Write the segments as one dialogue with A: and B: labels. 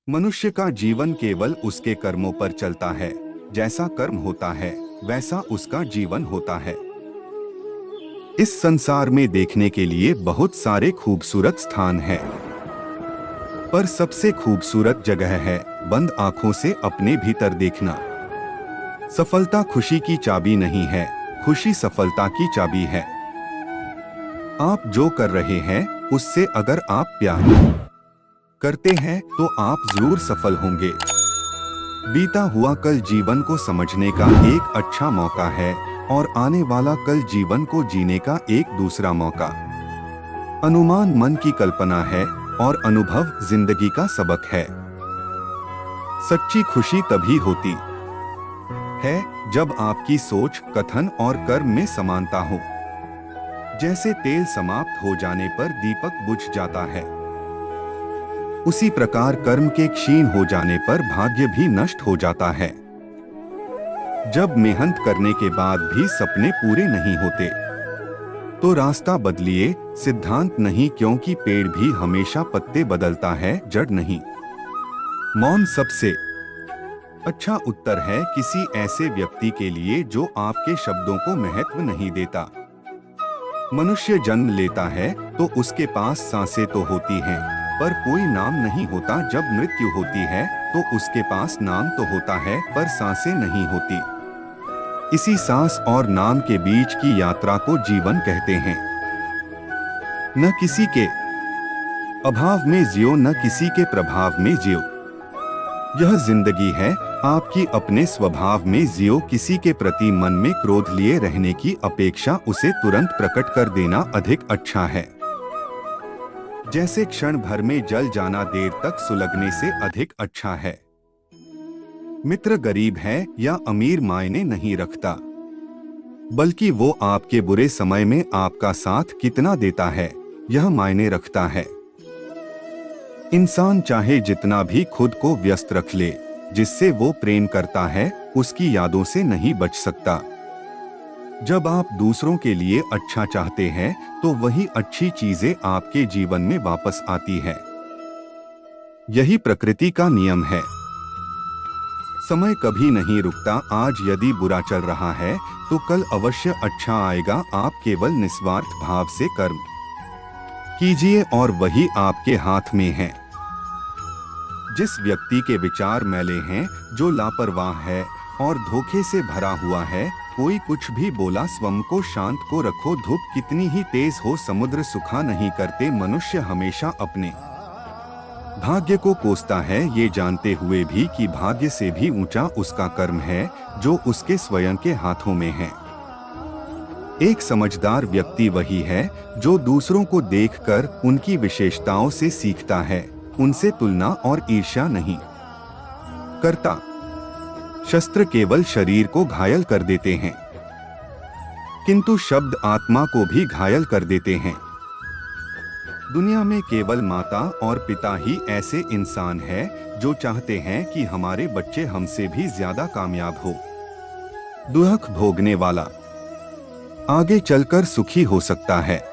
A: मनुष्य का जीवन केवल उसके कर्मों पर चलता है। जैसा कर्म होता है वैसा उसका जीवन होता है। इस संसार में देखने के लिए बहुत सारे खूबसूरत स्थान हैं, पर सबसे खूबसूरत जगह है बंद आंखों से अपने भीतर देखना। सफलता खुशी की चाबी नहीं है, खुशी सफलता की चाबी है। आप जो कर रहे हैं उससे अगर आप प्यार करते हैं तो आप जरूर सफल होंगे। बीता हुआ कल जीवन को समझने का एक अच्छा मौका है और आने वाला कल जीवन को जीने का एक दूसरा मौका। अनुमान मन की कल्पना है और अनुभव जिंदगी का सबक है। सच्ची खुशी तभी होती है जब आपकी सोच, कथन और कर्म में समानता हो। जैसे तेल समाप्त हो जाने पर दीपक बुझ जाता है, उसी प्रकार कर्म के क्षीण हो जाने पर भाग्य भी नष्ट हो जाता है। जब मेहनत करने के बाद भी सपने पूरे नहीं होते तो रास्ता बदलिए, सिद्धांत नहीं, क्योंकि पेड़ भी हमेशा पत्ते बदलता है, जड़ नहीं। मौन सबसे अच्छा उत्तर है किसी ऐसे व्यक्ति के लिए जो आपके शब्दों को महत्व नहीं देता। मनुष्य जन्म लेता है तो उसके पास सांसें तो होती हैं, पर कोई नाम नहीं होता। जब मृत्यु होती है तो उसके पास नाम तो होता है, पर सांसें नहीं होती। इसी सांस और नाम के बीच की यात्रा को जीवन कहते हैं। न किसी के अभाव में जियो, न किसी के प्रभाव में जियो। यह जिंदगी है, आपकी अपने स्वभाव में जियो। किसी के प्रति मन में क्रोध लिए रहने की अपेक्षा उसे तुरंत प्रकट कर देना अधिक अच्छा है। जैसे क्षण भर में जल जाना देर तक सुलगने से अधिक अच्छा है। मित्र गरीब है या अमीर मायने नहीं रखता, बल्कि वो आपके बुरे समय में आपका साथ कितना देता है यह मायने रखता है। इंसान चाहे जितना भी खुद को व्यस्त रख ले, जिससे वो प्रेम करता है उसकी यादों से नहीं बच सकता। जब आप दूसरों के लिए अच्छा चाहते हैं तो वही अच्छी चीजें आपके जीवन में वापस आती है। यही प्रकृति का नियम है। समय कभी नहीं रुकता। आज यदि बुरा चल रहा है तो कल अवश्य अच्छा आएगा। आप केवल निस्वार्थ भाव से कर्म कीजिए और वही आपके हाथ में है। जिस व्यक्ति के विचार मैले हैं, जो लापरवाह है और धोखे से भरा हुआ है, कोई कुछ भी बोला, स्वयं को शांत को रखो। धूप कितनी ही तेज हो समुद्र सुखा नहीं करते। मनुष्य हमेशा अपने भाग्य को कोसता है, ये जानते हुए भी कि भाग्य से भी ऊंचा उसका कर्म है जो उसके स्वयं के हाथों में है। एक समझदार व्यक्ति वही है जो दूसरों को देखकर उनकी विशेषताओं से सीखता है, उनसे तुलना और ईर्ष्या नहीं करता। शस्त्र केवल शरीर को घायल कर देते हैं, किंतु शब्द आत्मा को भी घायल कर देते हैं। दुनिया में केवल माता और पिता ही ऐसे इंसान हैं जो चाहते हैं कि हमारे बच्चे हमसे भी ज्यादा कामयाब हो। दुख भोगने वाला आगे चलकर सुखी हो सकता है,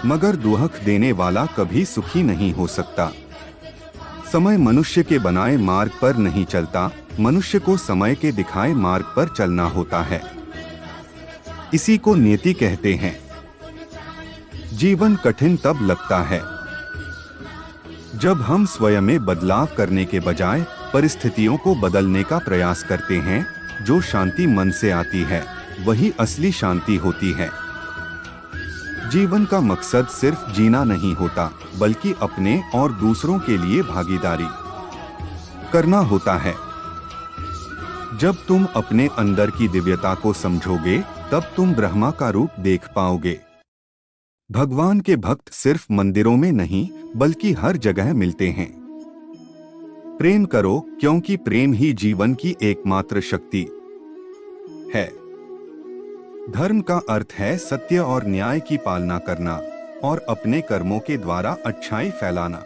A: मगर दुख देने वाला कभी सुखी नहीं हो सकता। समय मनुष्य के बनाए मार्ग पर नहीं चलता, मनुष्य को समय के दिखाए मार्ग पर चलना होता है। इसी को नियति कहते हैं। जीवन कठिन तब लगता है जब हम स्वयं में बदलाव करने के बजाय परिस्थितियों को बदलने का प्रयास करते हैं। जो शांति मन से आती है वही असली शांति होती है। जीवन का मकसद सिर्फ जीना नहीं होता, बल्कि अपने और दूसरों के लिए भागीदारी करना होता है। जब तुम अपने अंदर की दिव्यता को समझोगे तब तुम ब्रह्मा का रूप देख पाओगे। भगवान के भक्त सिर्फ मंदिरों में नहीं बल्कि हर जगह मिलते हैं। प्रेम करो, क्योंकि प्रेम ही जीवन की एकमात्र शक्ति है। धर्म का अर्थ है सत्य और न्याय की पालना करना और अपने कर्मों के द्वारा अच्छाई फैलाना।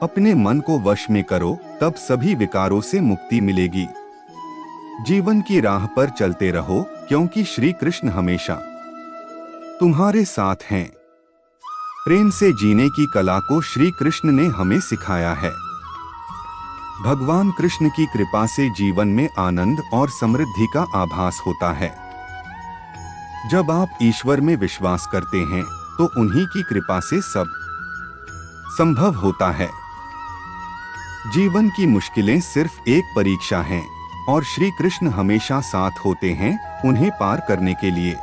A: अपने मन को वश में करो, तब सभी विकारों से मुक्ति मिलेगी। जीवन की राह पर चलते रहो, क्योंकि श्री कृष्ण हमेशा तुम्हारे साथ हैं। प्रेम से जीने की कला को श्री कृष्ण ने हमें सिखाया है। भगवान कृष्ण की कृपा से जीवन में आनंद और समृद्धि का आभास होता है। जब आप ईश्वर में विश्वास करते हैं तो उन्हीं की कृपा से सब संभव होता है। जीवन की मुश्किलें सिर्फ एक परीक्षा हैं और श्री कृष्ण हमेशा साथ होते हैं उन्हें पार करने के लिए।